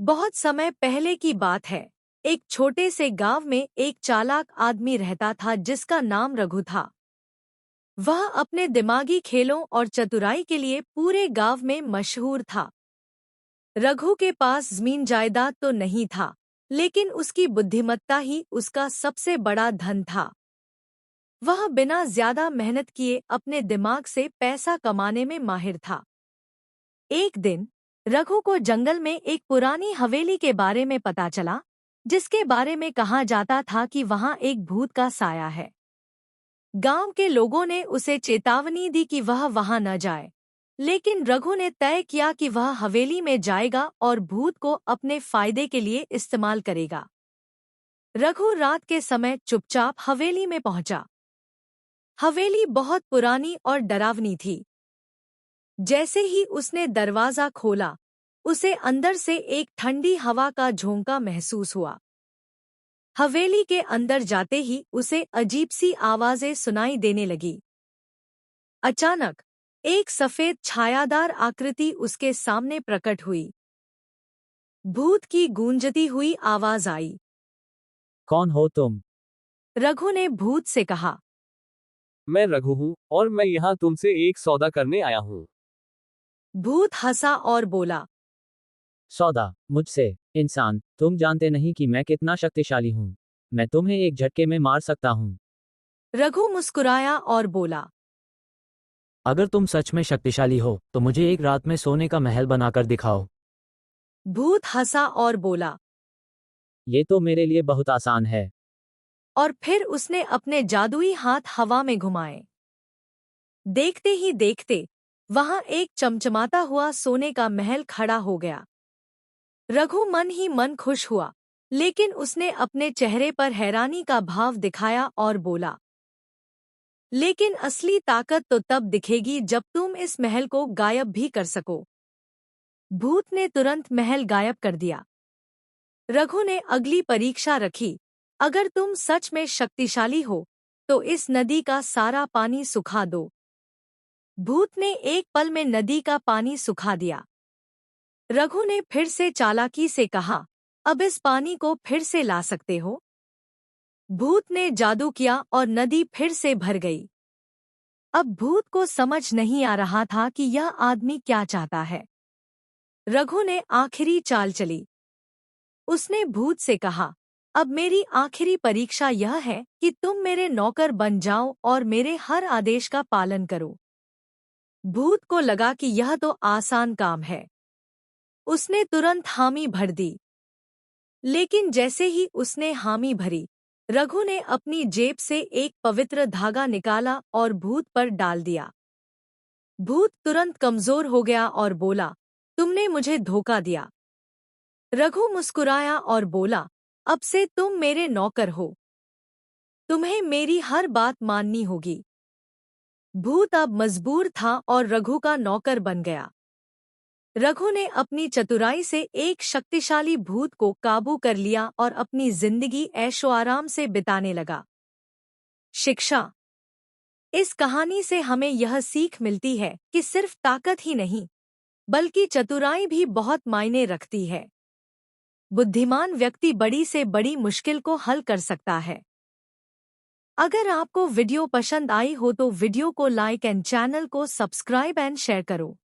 बहुत समय पहले की बात है। एक छोटे से गांव में एक चालाक आदमी रहता था जिसका नाम रघु था। वह अपने दिमागी खेलों और चतुराई के लिए पूरे गांव में मशहूर था। रघु के पास जमीन जायदाद तो नहीं था, लेकिन उसकी बुद्धिमत्ता ही उसका सबसे बड़ा धन था। वह बिना ज्यादा मेहनत किए अपने दिमाग से पैसा कमाने में माहिर था। एक दिन रघु को जंगल में एक पुरानी हवेली के बारे में पता चला, जिसके बारे में कहा जाता था कि वहां एक भूत का साया है। गांव के लोगों ने उसे चेतावनी दी कि वह वहां न जाए, लेकिन रघु ने तय किया कि वह हवेली में जाएगा और भूत को अपने फायदे के लिए इस्तेमाल करेगा। रघु रात के समय चुपचाप हवेली में पहुंचा। हवेली बहुत पुरानी और डरावनी थी। जैसे ही उसने दरवाजा खोला, उसे अंदर से एक ठंडी हवा का झोंका महसूस हुआ। हवेली के अंदर जाते ही उसे अजीब सी आवाजें सुनाई देने लगी। अचानक एक सफेद छायादार आकृति उसके सामने प्रकट हुई। भूत की गूंजती हुई आवाज आई। कौन हो तुम? रघु ने भूत से कहा। मैं रघु हूँ और मैं यहाँ तुमसे एक सौदा करने आया हूँ। भूत हंसा और बोला। सौदा मुझसे? इंसान, तुम जानते नहीं कि मैं कितना शक्तिशाली हूँ। मैं तुम्हें एक झटके में मार सकता हूँ। रघु मुस्कुराया और बोला। अगर तुम सच में शक्तिशाली हो तो मुझे एक रात में सोने का महल बनाकर दिखाओ। भूत हंसा और बोला। ये तो मेरे लिए बहुत आसान है। और फिर उसने अपने जादुई हाथ हवा में घुमाए। देखते ही देखते वहां एक चमचमाता हुआ सोने का महल खड़ा हो गया। रघु मन ही मन खुश हुआ, लेकिन उसने अपने चेहरे पर हैरानी का भाव दिखाया और बोला, लेकिन असली ताकत तो तब दिखेगी जब तुम इस महल को गायब भी कर सको। भूत ने तुरंत महल गायब कर दिया। रघु ने अगली परीक्षा रखी। अगर तुम सच में शक्तिशाली हो तो इस नदी का सारा पानी सुखा दो। भूत ने एक पल में नदी का पानी सुखा दिया। रघु ने फिर से चालाकी से कहा, अब इस पानी को फिर से ला सकते हो? भूत ने जादू किया और नदी फिर से भर गई। अब भूत को समझ नहीं आ रहा था कि यह आदमी क्या चाहता है। रघु ने आखिरी चाल चली। उसने भूत से कहा, अब मेरी आखिरी परीक्षा यह है कि तुम मेरे नौकर बन जाओ और मेरे हर आदेश का पालन करो। भूत को लगा कि यह तो आसान काम है। उसने तुरंत हामी भर दी। लेकिन जैसे ही उसने हामी भरी, रघु ने अपनी जेब से एक पवित्र धागा निकाला और भूत पर डाल दिया। भूत तुरंत कमजोर हो गया और बोला, तुमने मुझे धोखा दिया। रघु मुस्कुराया और बोला, अब से तुम मेरे नौकर हो। तुम्हें मेरी हर बात माननी होगी। भूत अब मजबूर था और रघु का नौकर बन गया। रघु ने अपनी चतुराई से एक शक्तिशाली भूत को काबू कर लिया और अपनी जिंदगी ऐशो आराम से बिताने लगा। शिक्षा। इस कहानी से हमें यह सीख मिलती है कि सिर्फ ताकत ही नहीं, बल्कि चतुराई भी बहुत मायने रखती है। बुद्धिमान व्यक्ति बड़ी से बड़ी मुश्किल को हल कर सकता है। अगर आपको वीडियो पसंद आई हो तो वीडियो को लाइक एंड चैनल को सब्सक्राइब एंड शेयर करो।